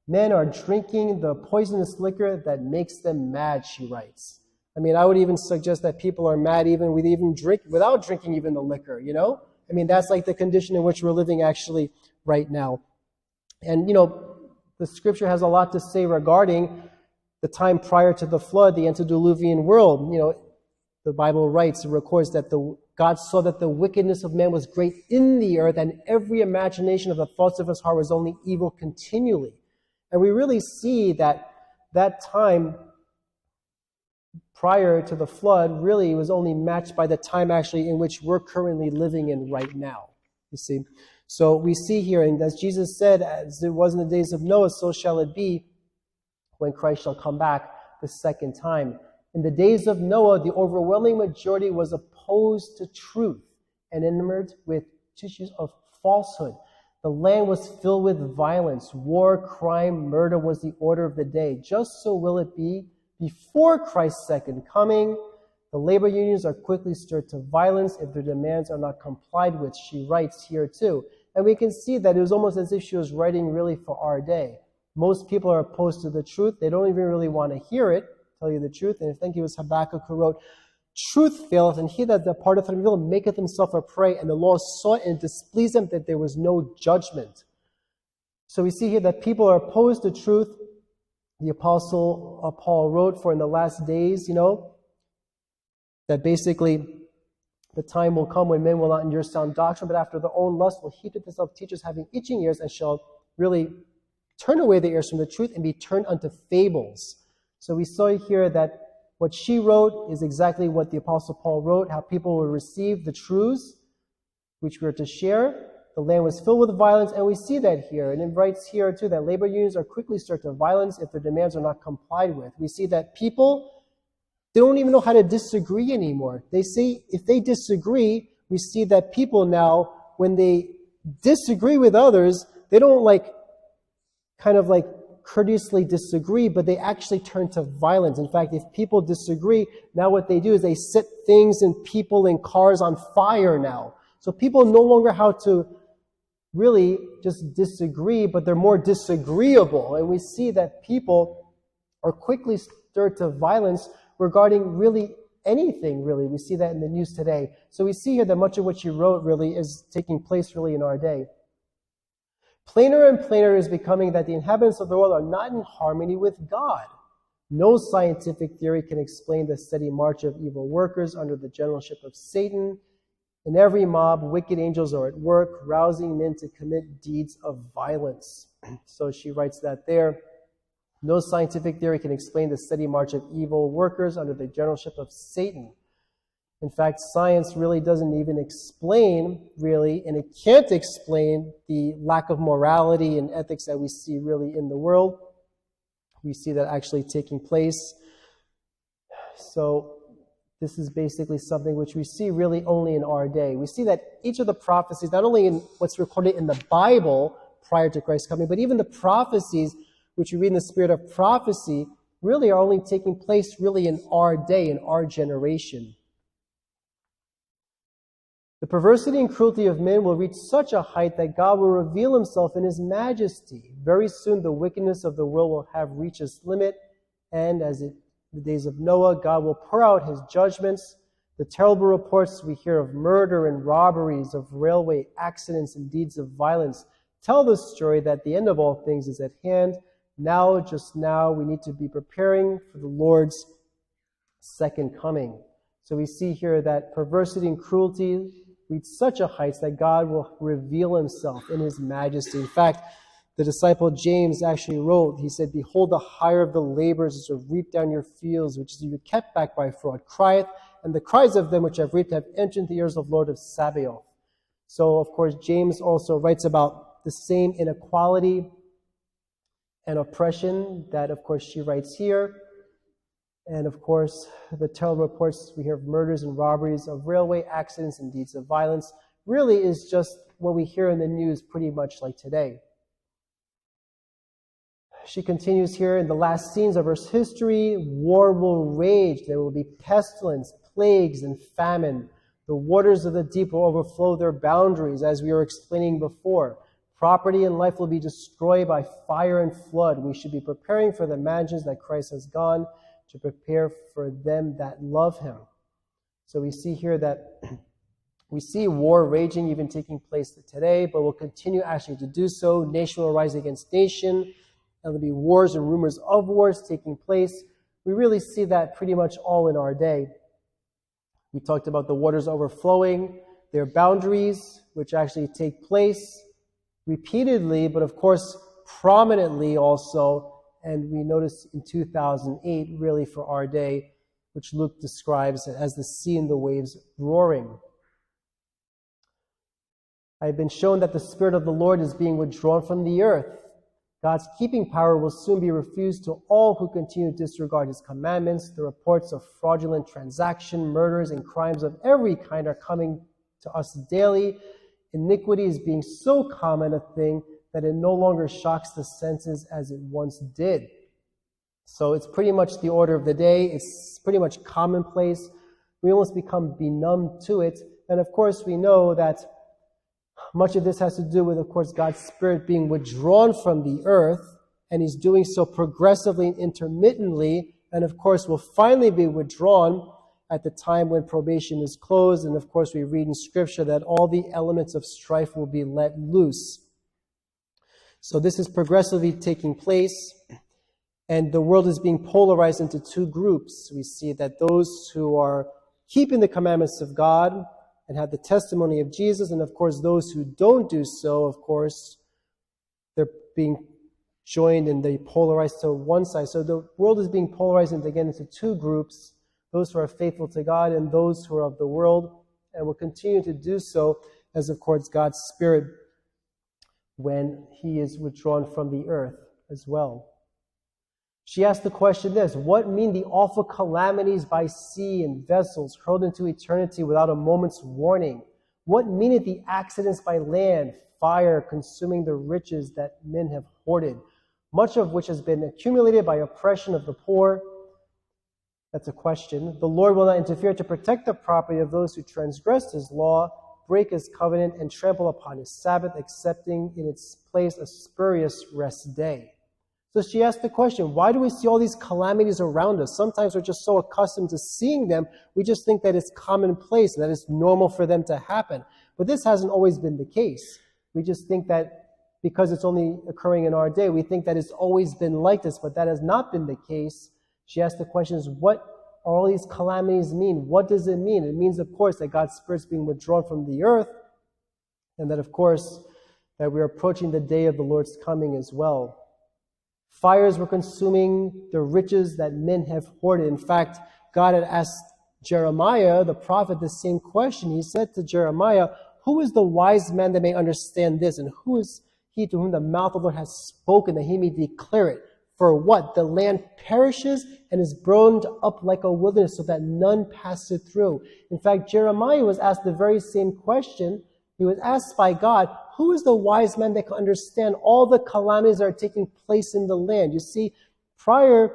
Men are drinking the poisonous liquor that makes them mad, she writes. I mean, I would even suggest that people are mad even without drinking even the liquor, you know? I mean, that's like the condition in which we're living actually right now. And, you know, the scripture has a lot to say regarding the time prior to the flood, the antediluvian world. You know, the Bible writes, it records that God saw that the wickedness of man was great in the earth, and every imagination of the thoughts of his heart was only evil continually. And we really see that that time prior to the flood really was only matched by the time actually in which we're currently living in right now. You see? So we see here, and as Jesus said, as it was in the days of Noah, so shall it be when Christ shall come back the second time. In the days of Noah, the overwhelming majority was opposed to truth and enamored with tissues of falsehood. The land was filled with violence. War, crime, murder was the order of the day. Just so will it be before Christ's second coming. The labor unions are quickly stirred to violence if their demands are not complied with, she writes here too. And we can see that it was almost as if she was writing really for our day. Most people are opposed to the truth. They don't even really want to hear it, tell you the truth. And I think it was Habakkuk who wrote, truth faileth, and he that departeth from evil maketh himself a prey, and the law sought and displeased him that there was no judgment. So we see here that people are opposed to truth. The Apostle Paul wrote, for in the last days, that basically the time will come when men will not endure sound doctrine, but after their own lust will heap to themselves teachers having itching ears, and shall really turn away their ears from the truth and be turned unto fables. So we saw here that what she wrote is exactly what the Apostle Paul wrote, how people will receive the truths which we are to share. The land was filled with violence, and we see that here. And it writes here too that labor unions are quickly stirred to violence if their demands are not complied with. We see that people, they don't even know how to disagree anymore. They say if they disagree, we see that people now, when they disagree with others, they don't courteously disagree, but they actually turn to violence. In fact, if people disagree, now what they do is they set things and people and cars on fire now. So people no longer how to really just disagree, but they're more disagreeable. And we see that people are quickly stirred to violence regarding really anything, really. We see that in the news today. So we see here that much of what you wrote really is taking place really in our day. Plainer and plainer is becoming that the inhabitants of the world are not in harmony with God. No scientific theory can explain the steady march of evil workers under the generalship of Satan. In every mob, wicked angels are at work, rousing men to commit deeds of violence. So she writes that there. No scientific theory can explain the steady march of evil workers under the generalship of Satan. In fact, science really doesn't even explain, and it can't explain the lack of morality and ethics that we see really in the world. We see that actually taking place. So this is basically something which we see really only in our day. We see that each of the prophecies, not only in what's recorded in the Bible prior to Christ's coming, but even the prophecies which we read in the spirit of prophecy really are only taking place really in our day, in our generation. The perversity and cruelty of men will reach such a height that God will reveal himself in his majesty. Very soon the wickedness of the world will have reached its limit, and as in the days of Noah, God will pour out his judgments. The terrible reports we hear of murder and robberies, of railway accidents and deeds of violence tell the story that the end of all things is at hand. Now, just now, we need to be preparing for the Lord's second coming. So we see here that perversity and cruelty reach such a height that God will reveal himself in his majesty. In fact, the disciple James actually wrote, he said, behold, the hire of the laborers is to reap down your fields, which is to be kept back by fraud, crieth, and the cries of them which have reaped have entered into the ears of the Lord of Sabaoth. So, of course, James also writes about the same inequality and oppression that, of course, she writes here. And, of course, the terrible reports we hear of murders and robberies, of railway accidents and deeds of violence really is just what we hear in the news pretty much like today. She continues here, in the last scenes of Earth's history, war will rage. There will be pestilence, plagues, and famine. The waters of the deep will overflow their boundaries, as we were explaining before. Property and life will be destroyed by fire and flood. We should be preparing for the mansions that Christ has gone to prepare for them that love him. So we see here that we see war raging, even taking place today, but will continue actually to do so. Nation will rise against nation, and there'll be wars and rumors of wars taking place. We really see that pretty much all in our day. We talked about the waters overflowing, their boundaries, which actually take place repeatedly, but of course prominently also. And we notice in 2008, really for our day, which Luke describes as the sea and the waves roaring. I have been shown that the Spirit of the Lord is being withdrawn from the earth. God's keeping power will soon be refused to all who continue to disregard his commandments. The reports of fraudulent transaction, murders, and crimes of every kind are coming to us daily. iniquity is being so common a thing that it no longer shocks the senses as it once did. So it's pretty much the order of the day. It's pretty much commonplace. We almost become benumbed to it. And of course, we know that much of this has to do with, of course, God's Spirit being withdrawn from the earth, and He's doing so progressively and intermittently, and of course will finally be withdrawn at the time when probation is closed. And of course, we read in Scripture that all the elements of strife will be let loose. So this is progressively taking place, and the world is being polarized into two groups. We see that those who are keeping the commandments of God and have the testimony of Jesus, and of course those who don't do so, of course, they're being joined and they polarized to one side. So the world is being polarized into two groups, those who are faithful to God and those who are of the world, and will continue to do so as, of course, God's Spirit when He is withdrawn from the earth as well. She asked the question this: what mean the awful calamities by sea and vessels hurled into eternity without a moment's warning? What meaneth the accidents by land, fire consuming the riches that men have hoarded, much of which has been accumulated by oppression of the poor? That's a question. The Lord will not interfere to protect the property of those who transgress His law, break His covenant, and trample upon His Sabbath, accepting in its place a spurious rest day. So she asked the question, why do we see all these calamities around us? Sometimes we're just so accustomed to seeing them, we just think that it's commonplace, that it's normal for them to happen. But this hasn't always been the case. We just think that because it's only occurring in our day, we think that it's always been like this, but that has not been the case. She asked the question, what are all these calamities mean? What does it mean? It means, of course, that God's Spirit's being withdrawn from the earth, and that, of course, that we're approaching the day of the Lord's coming as well. Fires were consuming the riches that men have hoarded. In fact, God had asked Jeremiah, the prophet, the same question. He said to Jeremiah, who is the wise man that may understand this? And who is he to whom the mouth of the Lord has spoken, that he may declare it? For what? The land perishes and is burned up like a wilderness, so that none pass it through. In fact, Jeremiah was asked the very same question. He was asked by God, who is the wise man that can understand all the calamities that are taking place in the land? You see, prior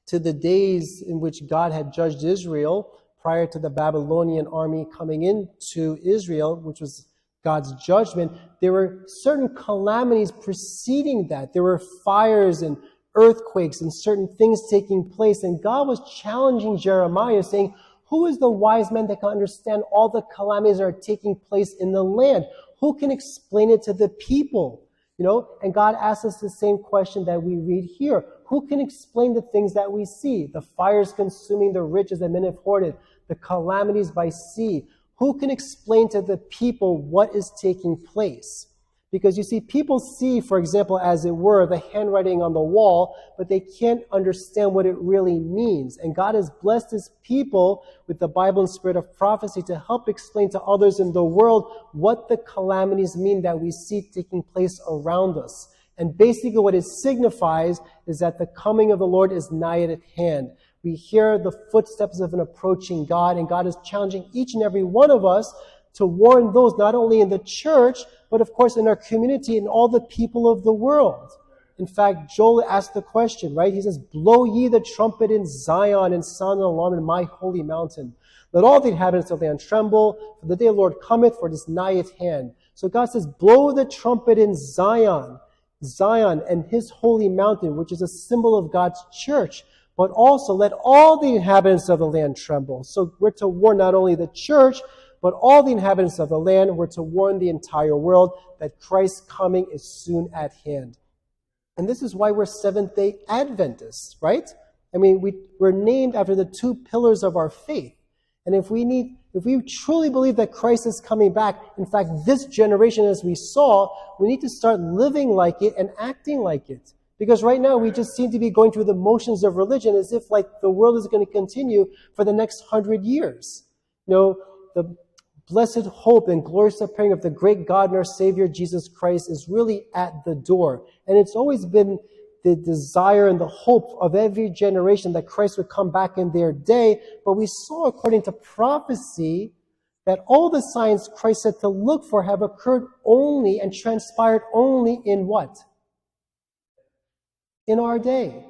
to the days in which God had judged Israel, prior to the Babylonian army coming into Israel, which was God's judgment, there were certain calamities preceding that. There were fires and earthquakes and certain things taking place. And God was challenging Jeremiah, saying, who is the wise man that can understand all the calamities that are taking place in the land? Who can explain it to the people? And God asks us the same question that we read here. Who can explain the things that we see? The fires consuming the riches that men have hoarded, the calamities by sea. Who can explain to the people what is taking place? Because you see, people see, for example, as it were, the handwriting on the wall, but they can't understand what it really means. And God has blessed His people with the Bible and spirit of prophecy to help explain to others in the world what the calamities mean that we see taking place around us. And basically what it signifies is that the coming of the Lord is nigh at hand. We hear the footsteps of an approaching God, and God is challenging each and every one of us to warn those not only in the church, but of course in our community and all the people of the world. In fact, Joel asked the question, right? He says, blow ye the trumpet in Zion and sound an alarm in my holy mountain. Let all the inhabitants of the land tremble, for the day of the Lord cometh, for it is nigh at hand. So God says, blow the trumpet in Zion and His holy mountain, which is a symbol of God's church. But also let all the inhabitants of the land tremble. So we're to warn not only the church, but all the inhabitants of the land. We're to warn the entire world that Christ's coming is soon at hand. And this is why we're Seventh-day Adventists, right? I mean, we're named after the two pillars of our faith. And if we truly believe that Christ is coming back, in fact, this generation, as we saw, we need to start living like it and acting like it. Because right now we just seem to be going through the motions of religion as if like the world is going to continue for the next 100 years. The blessed hope and glorious appearing of the great God and our Savior Jesus Christ is really at the door. And it's always been the desire and the hope of every generation that Christ would come back in their day. But we saw, according to prophecy, that all the signs Christ said to look for have occurred only and transpired only in what? In our day.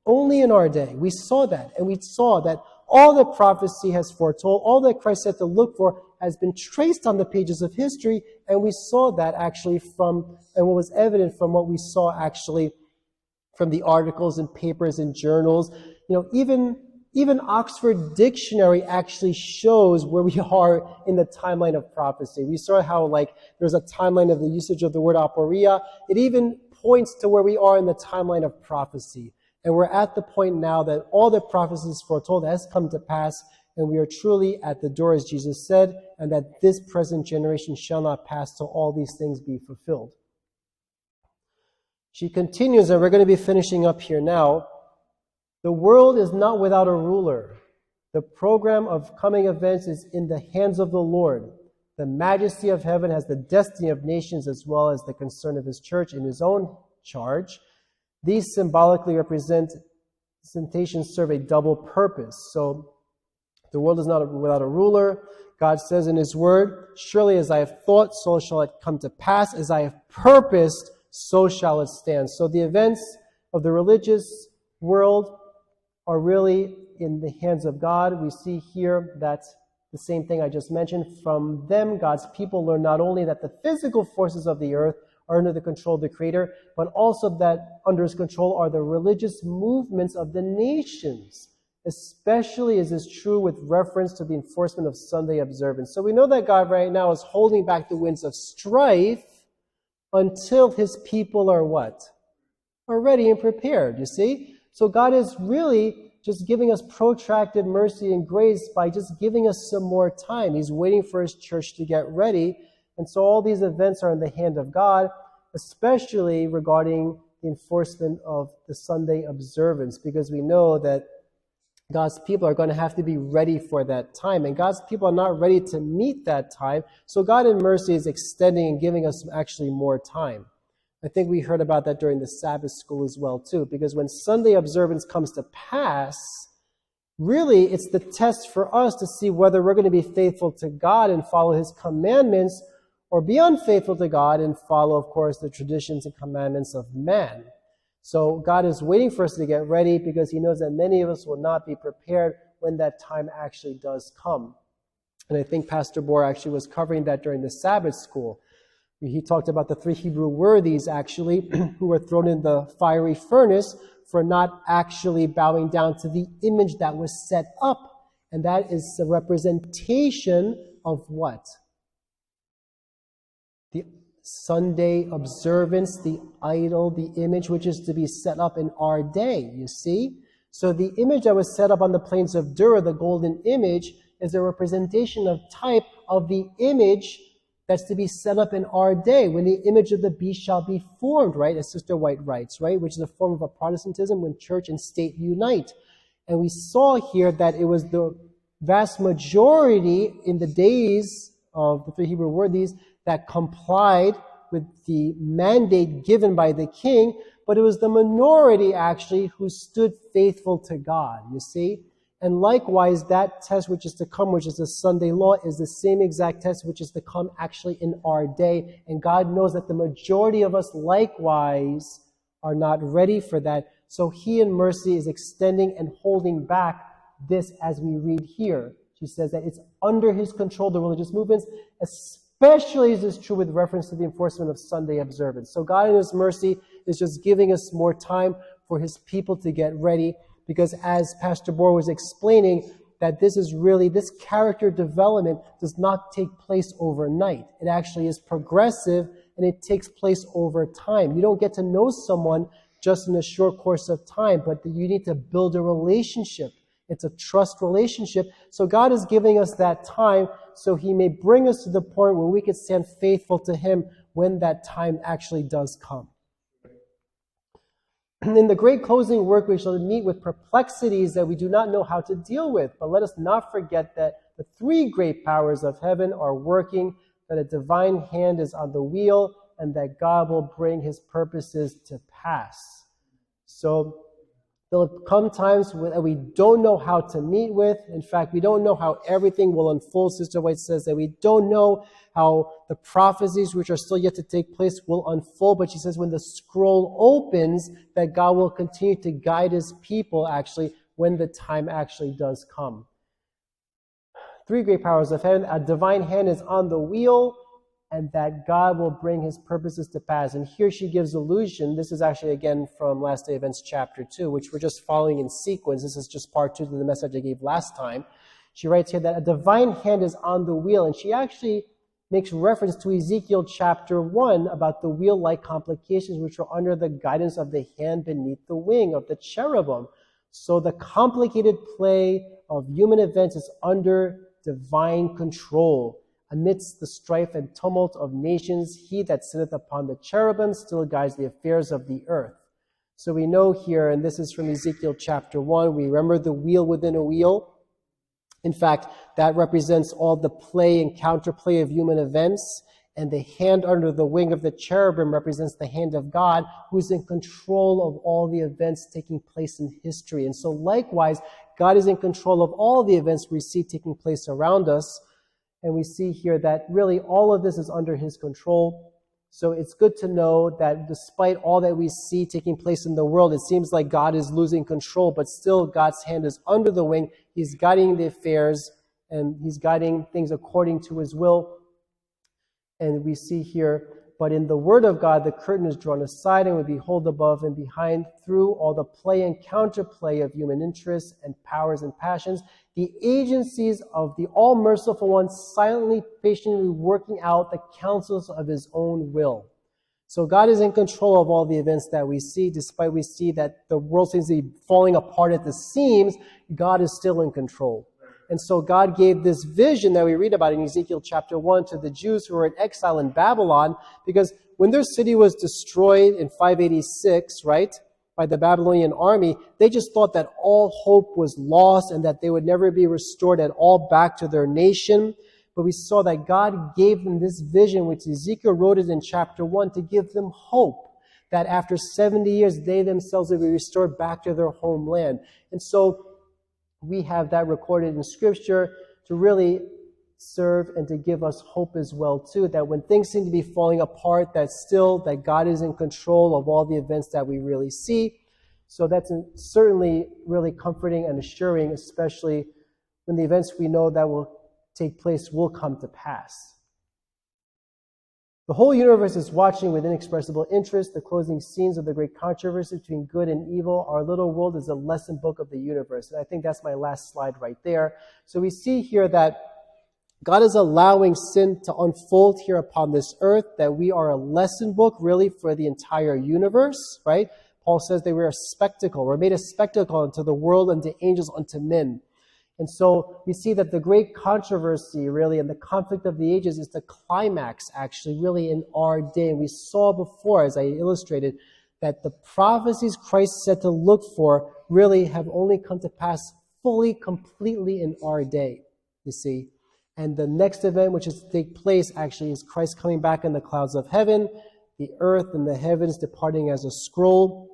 Only in our day. We saw that, and we saw that all that prophecy has foretold, all that Christ said to look for, has been traced on the pages of history, and we saw that actually from, and what was evident from what we saw actually from the articles and papers and journals. Even Oxford Dictionary actually shows where we are in the timeline of prophecy. We saw how there's a timeline of the usage of the word aporia. It even points to where we are in the timeline of prophecy. And we're at the point now that all the prophecies foretold has come to pass, and we are truly at the door, as Jesus said, and that this present generation shall not pass till all these things be fulfilled. She continues, and we're going to be finishing up here now. The world is not without a ruler. The program of coming events is in the hands of the Lord. The majesty of heaven has the destiny of nations as well as the concern of his church in his own charge. These symbolically representations serve a double purpose. So the world is not without a ruler. God says in his word, surely as I have thought, so shall it come to pass. As I have purposed, so shall it stand. So the events of the religious world are really in the hands of God. We see here that the same thing I just mentioned. From them, God's people learn not only that the physical forces of the earth are under the control of the Creator, but also that under his control are the religious movements of the nations, especially as is true with reference to the enforcement of Sunday observance. So we know that God right now is holding back the winds of strife until his people are what? Are ready and prepared, you see? So God is really just giving us protracted mercy and grace by just giving us some more time. He's waiting for his church to get ready. And so all these events are in the hand of God, especially regarding the enforcement of the Sunday observance, because we know that God's people are going to have to be ready for that time. And God's people are not ready to meet that time. So God in mercy is extending and giving us actually more time. I think we heard about that during the Sabbath school as well, too, because when Sunday observance comes to pass, really it's the test for us to see whether we're going to be faithful to God and follow his commandments, or be unfaithful to God and follow, of course, the traditions and commandments of man. So God is waiting for us to get ready because he knows that many of us will not be prepared when that time actually does come. And I think Pastor Bohr actually was covering that during the Sabbath school. He talked about the 3 Hebrew worthies, actually, who were thrown in the fiery furnace for not actually bowing down to the image that was set up. And that is a representation of what? The Sunday observance, the idol, the image which is to be set up in our day, you see? So the image that was set up on the plains of Dura, the golden image, is a representation of type of the image that's to be set up in our day, when the image of the beast shall be formed, right? As Sister White writes, right? Which is a form of a Protestantism when church and state unite. And we saw here that it was the vast majority in the days of the 3 Hebrew worthies that complied with the mandate given by the king, but it was the minority actually who stood faithful to God, you see? And likewise, that test which is to come, which is the Sunday law, is the same exact test which is to come actually in our day. And God knows that the majority of us likewise are not ready for that. So he in mercy is extending and holding back this as we read here. She says that it's under his control, the religious movements, especially as is true with reference to the enforcement of Sunday observance. So God in his mercy is just giving us more time for his people to get ready. Because as Pastor Bohr was explaining, that this character development does not take place overnight. It actually is progressive and it takes place over time. You don't get to know someone just in a short course of time, but you need to build a relationship. It's a trust relationship. So God is giving us that time so he may bring us to the point where we can stand faithful to him when that time actually does come. In the great closing work, we shall meet with perplexities that we do not know how to deal with. But let us not forget that the 3 great powers of heaven are working, that a divine hand is on the wheel, and that God will bring his purposes to pass. So There'll come times that we don't know how to meet with. In fact, we don't know how everything will unfold. Sister White says that we don't know how the prophecies which are still yet to take place will unfold. But she says when the scroll opens, that God will continue to guide his people actually when the time actually does come. Three great powers of heaven. A divine hand is on the wheel, and that God will bring his purposes to pass. And here she gives allusion. This is actually, again, from Last Day Events chapter 2, which we're just following in sequence. This is just part 2 of the message I gave last time. She writes here that a divine hand is on the wheel, and she actually makes reference to Ezekiel chapter 1 about the wheel-like complications which are under the guidance of the hand beneath the wing of the cherubim. So the complicated play of human events is under divine control. Amidst the strife and tumult of nations, he that sitteth upon the cherubim still guides the affairs of the earth. So we know here, and this is from Ezekiel chapter 1, we remember the wheel within a wheel. In fact, that represents all the play and counterplay of human events, and the hand under the wing of the cherubim represents the hand of God, who's in control of all the events taking place in history. And so likewise, God is in control of all the events we see taking place around us. And we see here that really all of this is under his control. So it's good to know that despite all that we see taking place in the world, it seems like God is losing control, but still God's hand is under the wing. He's guiding the affairs, and he's guiding things according to his will. And we see here, but in the word of God, the curtain is drawn aside, and we behold above and behind through all the play and counterplay of human interests and powers and passions, the agencies of the all-merciful one silently, patiently working out the counsels of his own will. So God is in control of all the events that we see. Despite we see that the world seems to be falling apart at the seams, God is still in control. And so God gave this vision that we read about in Ezekiel chapter 1 to the Jews who were in exile in Babylon, because when their city was destroyed in 586, right, by the Babylonian army, they just thought that all hope was lost and that they would never be restored at all back to their nation. But we saw that God gave them this vision, which Ezekiel wrote it in chapter 1, to give them hope that after 70 years, they themselves will be restored back to their homeland. And so we have that recorded in Scripture to really serve and to give us hope as well, too, that when things seem to be falling apart, that God is in control of all the events that we really see. So that's certainly really comforting and assuring, especially when the events we know that will take place will come to pass. The whole universe is watching with inexpressible interest the closing scenes of the great controversy between good and evil. Our little world is a lesson book of the universe. And I think that's my last slide right there. So we see here that God is allowing sin to unfold here upon this earth, that we are a lesson book really for the entire universe, right? Paul says that we're a spectacle. We're made a spectacle unto the world and to angels, unto men. And so we see that the great controversy really and the conflict of the ages is the climax actually really in our day. And we saw before, as I illustrated, that the prophecies Christ said to look for really have only come to pass fully, completely in our day, you see. And the next event which is to take place actually is Christ coming back in the clouds of heaven, the earth and the heavens departing as a scroll.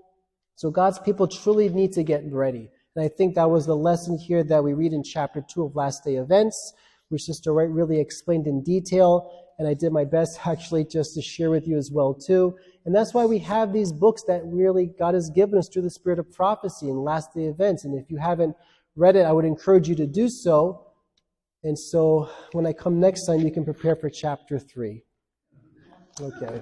So God's people truly need to get ready. And I think that was the lesson here that we read in chapter 2 of Last Day Events, which Sister Wright really explained in detail. And I did my best actually just to share with you as well too. And that's why we have these books that really God has given us through the spirit of prophecy and Last Day Events. And if you haven't read it, I would encourage you to do so. And so when I come next time, you can prepare for chapter 3. Okay.